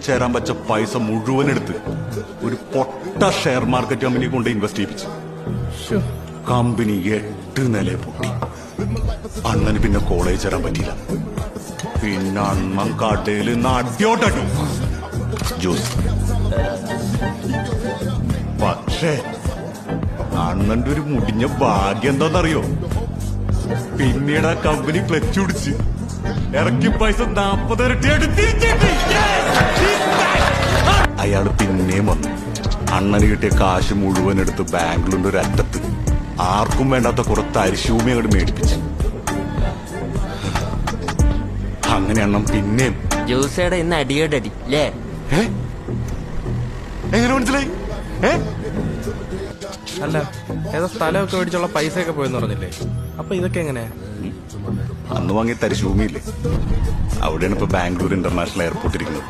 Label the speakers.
Speaker 1: ചേരാൻ പറ്റ പൈസ മുഴുവൻ എടുത്ത് ഒരു പൊട്ട ഷെയർ മാർക്കറ്റ് കമ്പനി കൊണ്ട് ഇൻവെസ്റ്റ് ചെയ്യിപ്പിച്ചു. കമ്പനി 8 നില പൊട്ടി. അണ്ണന് പിന്നെ കോളേജ് ചേരാൻ പറ്റിയില്ല. പിന്നെ അണ്ണൻ കടയിൽ നടിയോട്ടു ജ്യൂസ്. പക്ഷേ അണ്ണന്റെ ഒരു മുടിഞ്ഞ ഭാഗ്യം എന്താണെന്നറിയോ? പിന്നീട് ആ കമ്പനി ക്ലച്ച് പിടിച്ച് ഇറക്കി പൈസ 40 ഇരട്ടിയായിട്ട് തിരിച്ചിട്ട് അയാള് പിന്നെയും വന്നു. അണ്ണന് കിട്ടിയ കാശ് മുഴുവൻ എടുത്ത് ബാംഗ്ലൂരിന്റെ ഒരു അറ്റത്ത് ആർക്കും വേണ്ടാത്ത കുറെ തരിശൂമി അങ്ങോട്ട് മേടിപ്പിച്ചു. അങ്ങനെ അണ്ണം പിന്നെയും
Speaker 2: ജ്യൂസയുടെ ഇന്ന് അടിയോടടി അല്ലേ?
Speaker 1: എങ്ങനെ മനസ്സിലായി?
Speaker 3: അല്ല, ഏതോ സ്ഥലമൊക്കെ മേടിച്ചുള്ള പൈസയൊക്കെ പോയെന്ന് പറഞ്ഞില്ലേ? അപ്പൊ ഇതൊക്കെ എങ്ങനെയാ?
Speaker 1: അന്ന് വാങ്ങിയ തരിശൂമിയില്ലേ, അവിടെയാണ് ഇപ്പൊ ബാംഗ്ലൂർ ഇന്റർനാഷണൽ എയർപോർട്ട് ഇരിക്കുന്നത്.